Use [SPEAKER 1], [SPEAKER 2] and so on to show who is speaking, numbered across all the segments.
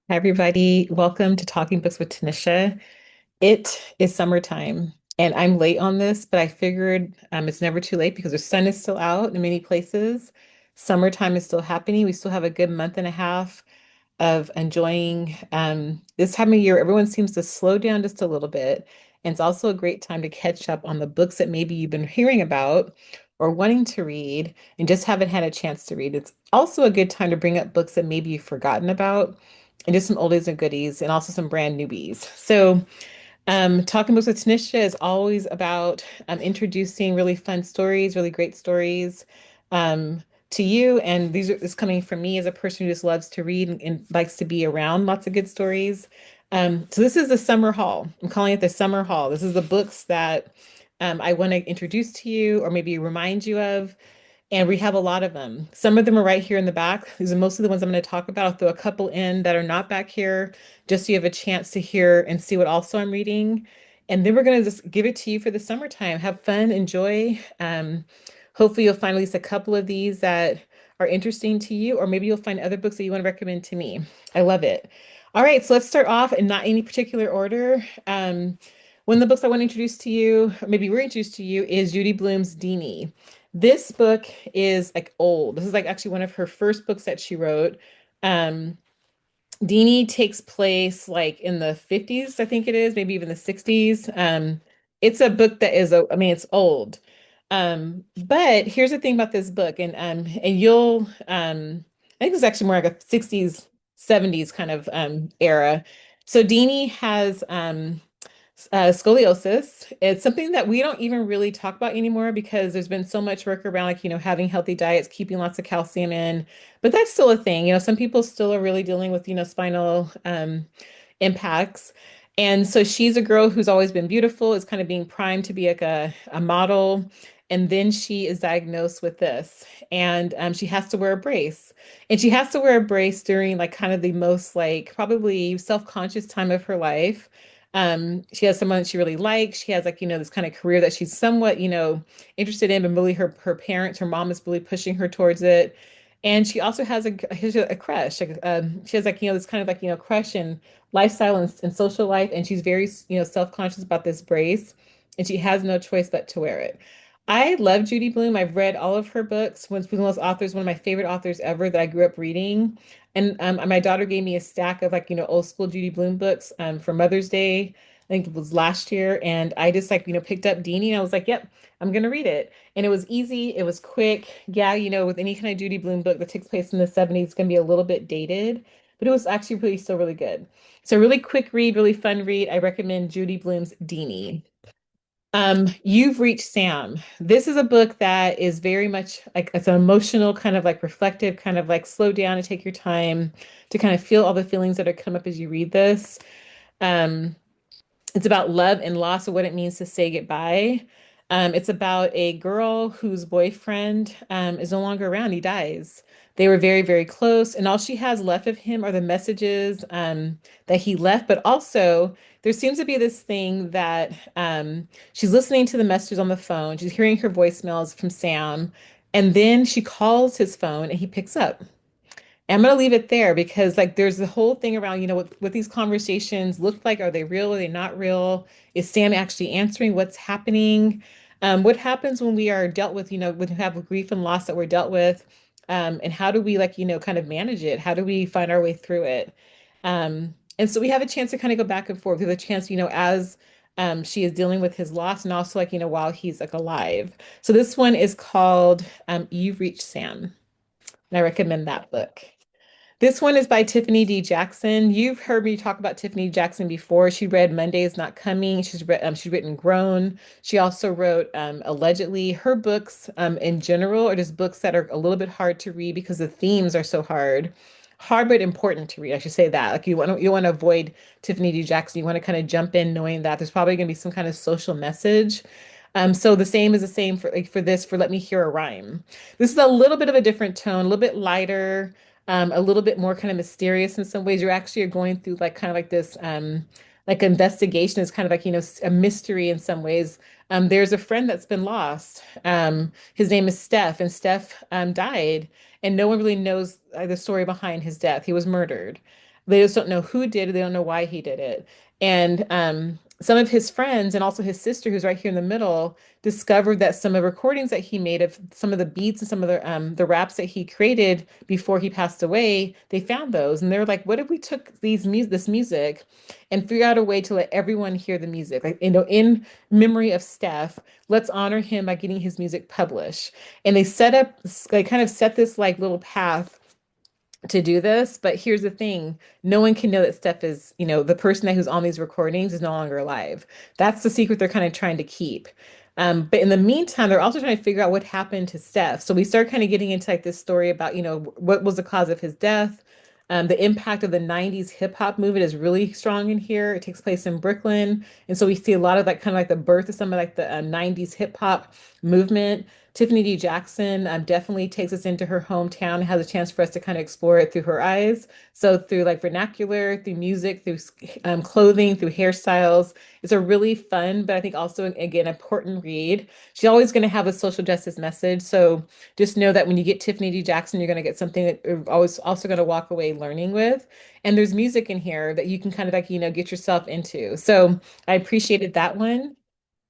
[SPEAKER 1] Hi, everybody. Welcome to Talking Books with Tanisha. It is summertime, and I'm late on this, but I figured it's never too late because the sun is still out in many places. Summertime is still happening. We still have a good month and a half of enjoying this time of year. Everyone seems to slow down just a little bit. And it's also a great time to catch up on the books that maybe you've been hearing about or wanting to read and just haven't had a chance to read. It's also a good time to bring up books that maybe you've forgotten about and just some oldies and goodies and also some brand newbies. So Talking Books with Tanisha is always about introducing really fun stories, really great stories um, to you. And this coming from me as a person who just loves to read and likes to be around lots of good stories. So this is the summer haul. I'm calling it the summer haul. This is the books that I want to introduce to you or maybe remind you of. And we have a lot of them. Some of them are right here in the back. These are mostly the ones I'm going to talk about. I'll throw a couple in that are not back here, just so you have a chance to hear and see what also I'm reading. And then we're going to just give it to you for the summertime. Have fun, enjoy. Hopefully, you'll find at least a couple of these that are interesting to you, or maybe you'll find other books that you want to recommend to me. I love it. All right, so let's start off in not any particular order. One of the books I want to introduce to you, or maybe we're introduced to you, is Judy Blume's Deanie. This book is like old. This is like actually one of her first books that she wrote. Um, Deanie takes place like in the 50s, I think it is, maybe even the 60s. It's a book that is, I mean, it's old. But here's the thing about this book, and you'll, I think it's actually more like a 60s, 70s kind of era. So Deanie has scoliosis. It's something that we don't even really talk about anymore because there's been so much work around, like, having healthy diets, keeping lots of calcium in. But that's still a thing. Some people still are really dealing with, spinal impacts. And so she's a girl who's always been beautiful, is kind of being primed to be like a model. And then she is diagnosed with this, and she has to wear a brace. And she has to wear a brace during like kind of the most like probably self-conscious time of her life. She has someone that she really likes. She has like, this kind of career that she's somewhat, interested in, but really her parents, her mom is really pushing her towards it. And she also has a crush. Like, she has like, this kind of like, crush and lifestyle and social life. And she's very, self-conscious about this brace. And she has no choice but to wear it. I love Judy Blume. I've read all of her books. One of those authors, one of my favorite authors ever that I grew up reading. And my daughter gave me a stack of like, old school Judy Blume books for Mother's Day. I think it was last year. And I just like, picked up Deanie and I was like, yep, I'm gonna read it. And it was easy, it was quick. Yeah, with any kind of Judy Blume book that takes place in the 70s, it's gonna be a little bit dated, but it was actually really still really good. So really quick read, really fun read. I recommend Judy Blume's Deanie. You've Reached Sam. This is a book that is very much like it's an emotional, kind of like reflective, kind of like slow down and take your time to kind of feel all the feelings that are come up as you read this. Um, it's about love and loss of what it means to say goodbye. It's about a girl whose boyfriend is no longer around. He dies. They were very, very close, and all she has left of him are the messages that he left. But also, there seems to be this thing that she's listening to the messages on the phone. She's hearing her voicemails from Sam, and then she calls his phone, and he picks up. I'm gonna leave it there because like there's the whole thing around, what these conversations look like. Are they real? Are they not real? Is Sam actually answering what's happening? What happens when we are dealt with, when we have grief and loss that we're dealt with? And how do we like, kind of manage it? How do we find our way through it? And so we have a chance to kind of go back and forth. We have a chance, as she is dealing with his loss and also like, while he's like alive. So this one is called You've Reached Sam. And I recommend that book. This one is by Tiffany D. Jackson. You've heard me talk about Tiffany Jackson before. She read Monday is Not Coming. She's written Grown. She also wrote Allegedly. Her books in general are just books that are a little bit hard to read because the themes are so hard. Hard but important to read. I should say that. Like you want to avoid Tiffany D. Jackson. You want to kind of jump in knowing that there's probably going to be some kind of social message. So the same is the same for like for this for Let Me Hear a Rhyme. This is a little bit of a different tone, a little bit lighter, a little bit more kind of mysterious in some ways. You're actually going through like kind of like this like investigation is kind of like, a mystery in some ways. There's a friend that's been lost. His name is Steph, and Steph died, and no one really knows the story behind his death. He was murdered. They just don't know who did it. They don't know why he did it. And some of his friends and also his sister, who's right here in the middle, discovered that some of the recordings that he made of some of the beats and some of the raps that he created before he passed away, they found those. And they're like, what if we took this music and figure out a way to let everyone hear the music? Like, in memory of Steph, let's honor him by getting his music published. And they kind of set this like little path to do this. But here's the thing, no one can know that Steph is, the person who's on these recordings is no longer alive. That's the secret they're kind of trying to keep. But in the meantime, they're also trying to figure out what happened to Steph. So we start kind of getting into like this story about, what was the cause of his death. The impact of the 90s hip hop movement is really strong in here. It takes place in Brooklyn. And so we see a lot of like kind of like the birth of some of like the 90s hip hop movement. Tiffany D. Jackson definitely takes us into her hometown and has a chance for us to kind of explore it through her eyes. So through like vernacular, through music, through clothing, through hairstyles. It's a really fun, but I think also again important read. She's always going to have a social justice message. So just know that when you get Tiffany D. Jackson, you're going to get something that you're always also going to walk away learning with. And there's music in here that you can kind of like, get yourself into. So I appreciated that one.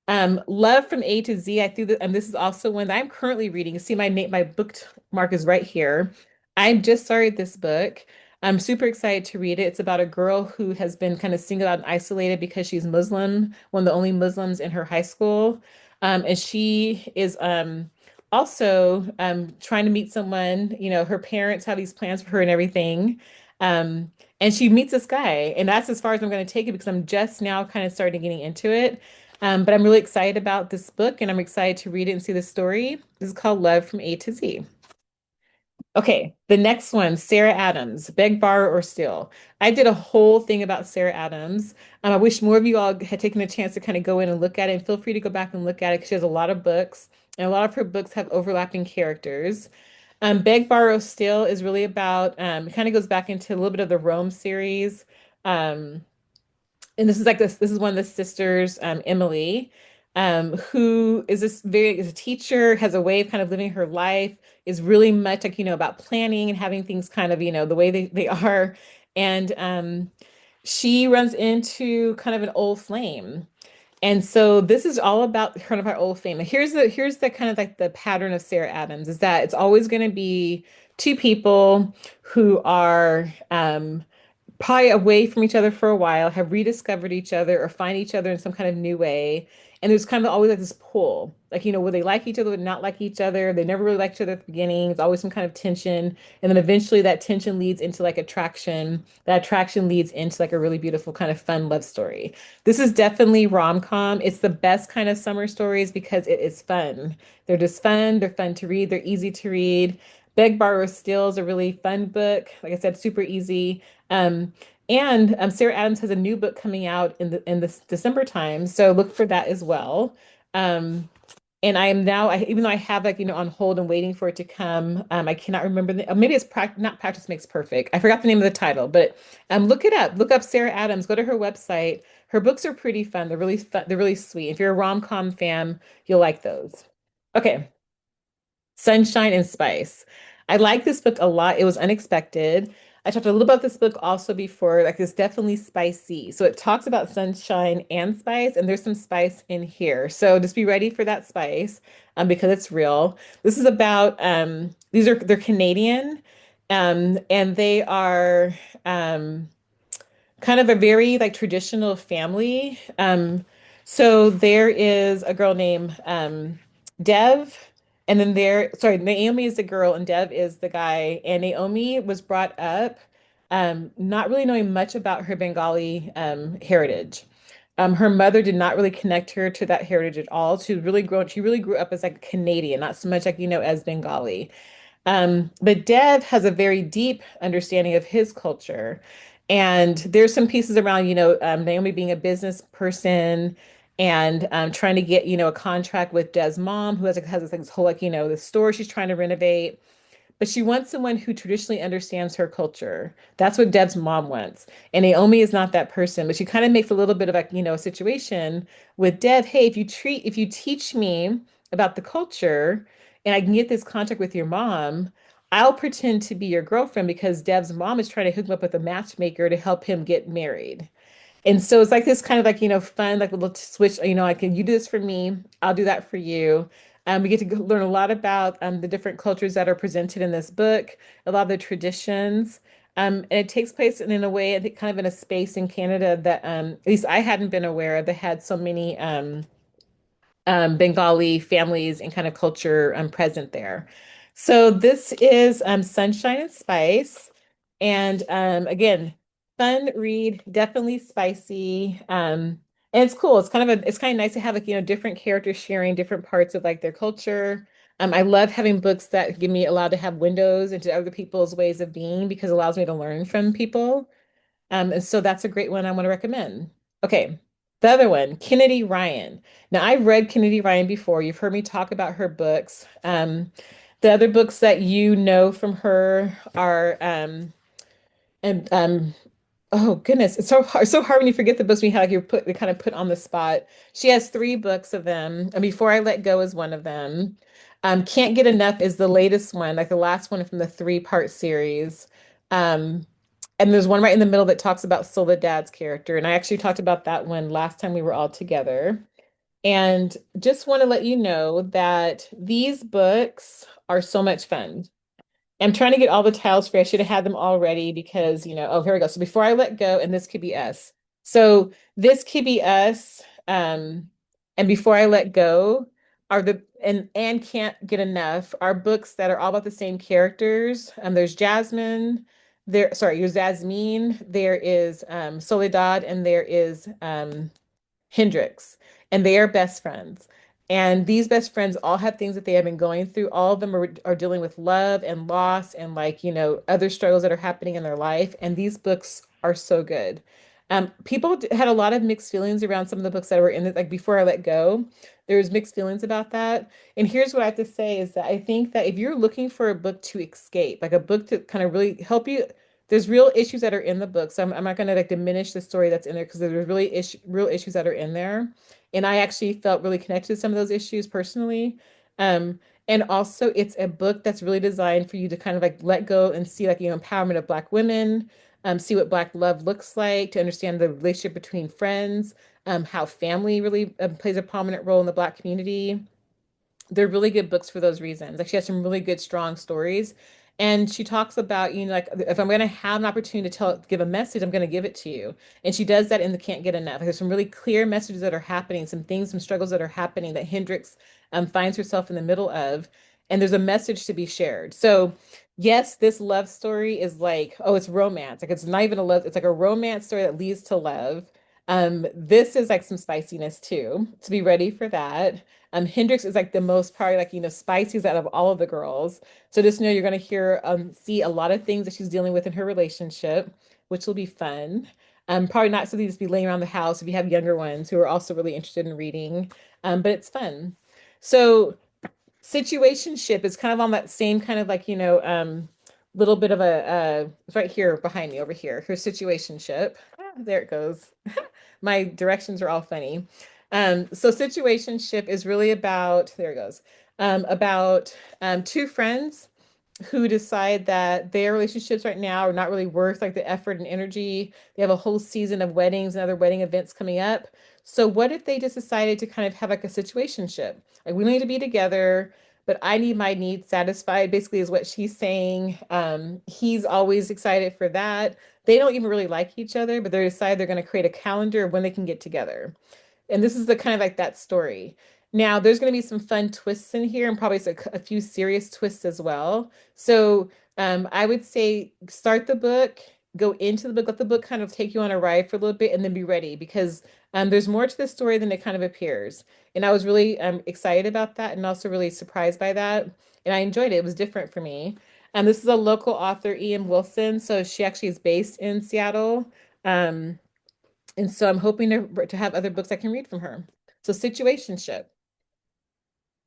[SPEAKER 1] Love from A to Z. I think that, and this is also one that I'm currently reading. You see, my bookmark is right here. I'm just started this book. I'm super excited to read it. It's about a girl who has been kind of singled out and isolated because she's Muslim, one of the only Muslims in her high school. And she is also trying to meet someone. Her parents have these plans for her and everything. Um, and she meets this guy, and that's as far as I'm going to take it because I'm just now kind of starting getting into it. But I'm really excited about this book and I'm excited to read it and see the story. This is called Love from A to Z. Okay, the next one, Sarah Adams, Beg, Borrow, or Steal. I did a whole thing about Sarah Adams. I wish more of you all had taken a chance to kind of go in and look at it. And feel free to go back and look at it because she has a lot of books, and a lot of her books have overlapping characters. Beg, Borrow, Steal is really about, it kind of goes back into a little bit of the Rome series. Um, and this is one of the sisters, Emily, who is is a teacher, has a way of kind of living her life, is really much like, about planning and having things kind of, the way they are. And she runs into kind of an old flame. And so this is all about kind of our old flame. And here's the kind of like the pattern of Sarah Adams is that it's always going to be two people who are probably away from each other for a while, have rediscovered each other or find each other in some kind of new way. And there's kind of always like this pull, like, will they like each other, would not like each other? They never really liked each other at the beginning. There's always some kind of tension. And then eventually that tension leads into like attraction. That attraction leads into like a really beautiful kind of fun love story. This is definitely rom-com. It's the best kind of summer stories because it is fun. They're just fun. They're fun to read. They're easy to read. Beg, Borrow, Steal is a really fun book. Like I said, super easy. Um, and Sarah Adams has a new book coming out in this December time, so look for that as well. Um, and I am now, even though I have like on hold and waiting for it to come, I cannot remember maybe it's not Practice Makes Perfect. I forgot the name of the title, but look it up. Look up Sarah Adams. Go to her website. Her books are pretty fun. They're really fun. They're really sweet. If you're a rom-com fan, you'll like those. Okay. Sunshine and Spice. I like this book a lot. It was unexpected. I talked a little about this book also before. Like it's definitely spicy. So it talks about sunshine and spice, and there's some spice in here. So just be ready for that spice, because it's real. This is about they're Canadian, and they are kind of a very like traditional family. So there is a girl named Dev, and then sorry, Naomi is the girl and Dev is the guy. And Naomi was brought up not really knowing much about her Bengali heritage. Her mother did not really connect her to that heritage at all. She really grew up as like Canadian, not so much like, as Bengali. But Dev has a very deep understanding of his culture. And there's some pieces around, Naomi being a business person and trying to get, a contract with Dev's mom, who has this whole, like, the store she's trying to renovate. But she wants someone who traditionally understands her culture. That's what Dev's mom wants. And Naomi is not that person, but she kind of makes a little bit of like, a situation with Dev. Hey, if you teach me about the culture and I can get this contract with your mom, I'll pretend to be your girlfriend because Dev's mom is trying to hook him up with a matchmaker to help him get married. And so it's like this kind of like, fun, like a little switch, like, you do this for me, I'll do that for you. We get to learn a lot about the different cultures that are presented in this book, a lot of the traditions. And it takes place in a way, I think, kind of in a space in Canada that at least I hadn't been aware of, that had so many Bengali families and kind of culture present there. So this is Sunshine and Spice. And again, fun read, definitely spicy. And it's cool. It's kind of nice to have like, different characters sharing different parts of like their culture. I love having books that give me allowed to have windows into other people's ways of being because it allows me to learn from people. And so that's a great one I want to recommend. Okay, the other one, Kennedy Ryan. Now, I've read Kennedy Ryan before. You've heard me talk about her books. The other books that you know from her are and oh goodness, it's so hard when you forget the books when you have like they kind of put on the spot. She has three books of them, and Before I Let Go is one of them. Can't Get Enough is the latest one, like the last one from the three-part series. Um, and there's one right in the middle that talks about Soledad's character, and I actually talked about that one last time we were all together. And just want to let you know that these books are so much fun. I'm trying to get all the tiles free. I should have had them all ready because, oh, here we go. So Before I Let Go, and This Could Be Us. So This Could Be Us, and Before I Let Go are and Can't Get Enough are books that are all about the same characters. There's Jasmine, there's Jasmine, there is Soledad, and there is Hendrix, and they are best friends. And these best friends all have things that they have been going through. All of them are dealing with love and loss and like, other struggles that are happening in their life. And these books are so good. People had a lot of mixed feelings around some of the books that were in it, like Before I Let Go. There was mixed feelings about that. And here's what I have to say is that I think that if you're looking for a book to escape, like a book to kind of really help you, there's real issues that are in the book. So I'm not going to like diminish the story that's in there because there's real issues that are in there. And I actually felt really connected to some of those issues personally. Um, and also it's a book that's really designed for you to kind of like let go and see like, empowerment of Black women, see what Black love looks like, to understand the relationship between friends, how family really plays a prominent role in the Black community. They're really good books for those reasons. Like she has some really good, strong stories. And she talks about, like if I'm going to have an opportunity to give a message, I'm going to give it to you. And she does that in the Can't Get Enough. Like, there's some really clear messages that are happening, some things, some struggles that are happening that Hendrix finds herself in the middle of. And there's a message to be shared. So, yes, this love story is like, oh, it's romance. Like it's not even a love, it's like a romance story that leads to love. This is like some spiciness too. To be ready for that. Hendrix is like the most probably like, spiciest out of all of the girls. So just know you're going to see a lot of things that she's dealing with in her relationship, which will be fun. Probably not something to just be laying around the house if you have younger ones who are also really interested in reading. But it's fun. So situationship is kind of on that same kind of like, little bit of it's right here behind me over here. Her situationship. There it goes. My directions are all funny. So situationship is really about, there it goes, about two friends who decide that their relationships right now are not really worth like the effort and energy. They have a whole season of weddings and other wedding events coming up. So what if they just decided to kind of have like a situationship? Like we need to be together, but I need my needs satisfied, basically is what she's saying. He's always excited for that. They don't even really like each other, but they decide they're going to create a calendar of when they can get together. And this is the kind of like that story. Now, there's going to be some fun twists in here and probably a few serious twists as well. So, I would say start the book, go into the book, let the book kind of take you on a ride for a little bit, and then be ready because there's more to the story than it kind of appears. And I was really excited about that and also really surprised by that. And I enjoyed it. It was different for me. This is a local author, Ian Wilson. So she actually is based in Seattle. Um, and so I'm hoping to have other books I can read from her. So Situationship.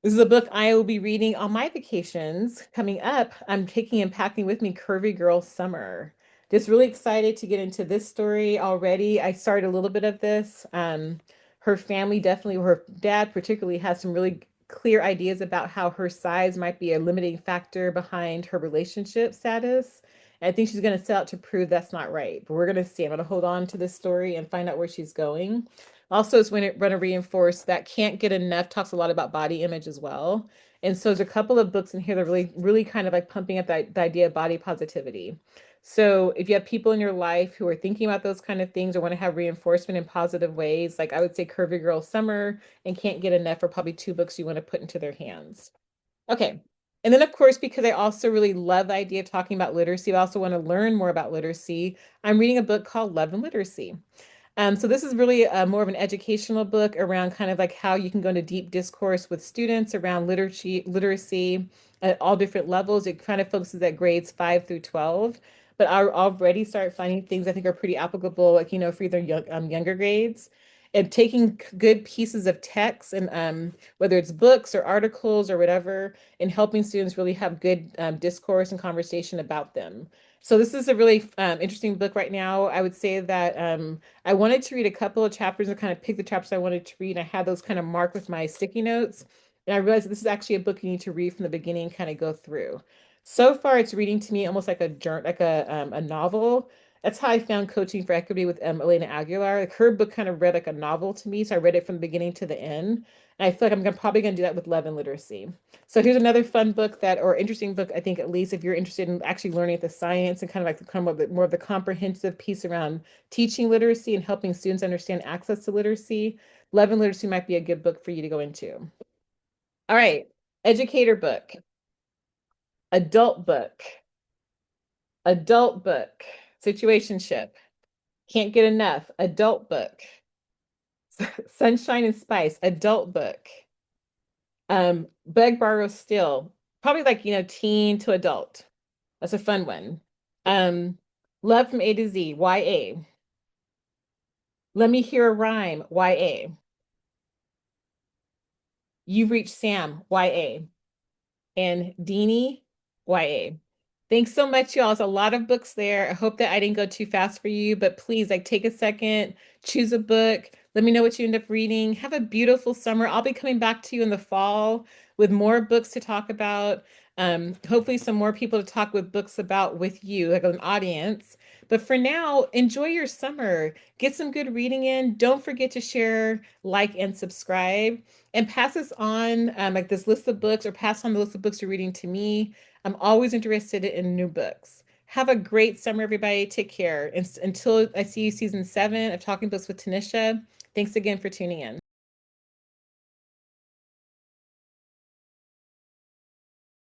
[SPEAKER 1] This is a book I will be reading on my vacations coming up. I'm taking and packing with me Curvy Girl Summer. Just really excited to get into this story already. I started a little bit of this. Her family definitely, her dad particularly, has some really clear ideas about how her size might be a limiting factor behind her relationship status. And I think she's going to set out to prove that's not right. But we're going to see. I'm going to hold on to this story and find out where she's going. Also, it's when it going to reinforce that Can't Get Enough talks a lot about body image as well. And so there's a couple of books in here that really, really kind of like pumping up the idea of body positivity. So if you have people in your life who are thinking about those kind of things or want to have reinforcement in positive ways, like I would say Curvy Girl Summer and Can't Get Enough are probably two books you want to put into their hands. Okay. And then, of course, because I also really love the idea of talking about literacy, I also want to learn more about literacy. I'm reading a book called Love and Literacy. So this is really more of an educational book around kind of like how you can go into deep discourse with students around literacy at all different levels. It kind of focuses at grades 5 through 12, but I already start finding things I think are pretty applicable, like, for either younger grades. And taking good pieces of text and whether it's books or articles or whatever, and helping students really have good discourse and conversation about them. So this is a really interesting book right now. I would say that I wanted to read a couple of chapters and kind of pick the chapters I wanted to read. I had those kind of marked with my sticky notes. And I realized that this is actually a book you need to read from the beginning, kind of go through. So far, it's reading to me almost like a novel. That's how I found Coaching for Equity with Elena Aguilar. Like her book kind of read like a novel to me. So I read it from the beginning to the end. And I feel like probably going to do that with Love and Literacy. So here's another fun book or interesting book, I think, at least if you're interested in actually learning the science and kind of like come up with more of the comprehensive piece around teaching literacy and helping students understand access to literacy. Love and Literacy might be a good book for you to go into. All right, educator book, adult book, adult book, situationship, Can't Get Enough, adult book, Sunshine and Spice, adult book, Beg, Borrow, Steal, probably like, teen to adult. That's a fun one. Um, Love from A to Z, YA. Let Me Hear a Rhyme, YA. You've Reached Sam, YA. And Deanie, YA. Thanks so much, y'all. It's a lot of books there. I hope that I didn't go too fast for you, but please, like, take a second, choose a book. Let me know what you end up reading. Have a beautiful summer. I'll be coming back to you in the fall with more books to talk about. Hopefully some more people to talk with books about with you, like an audience. But for now, enjoy your summer. Get some good reading in. Don't forget to share, like, and subscribe. And pass this on, like this list of books, or pass on the list of books you're reading to me. I'm always interested in new books. Have a great summer, everybody. Take care. And until I see you season 7 of Talking Books with Tanisha, thanks again for tuning in.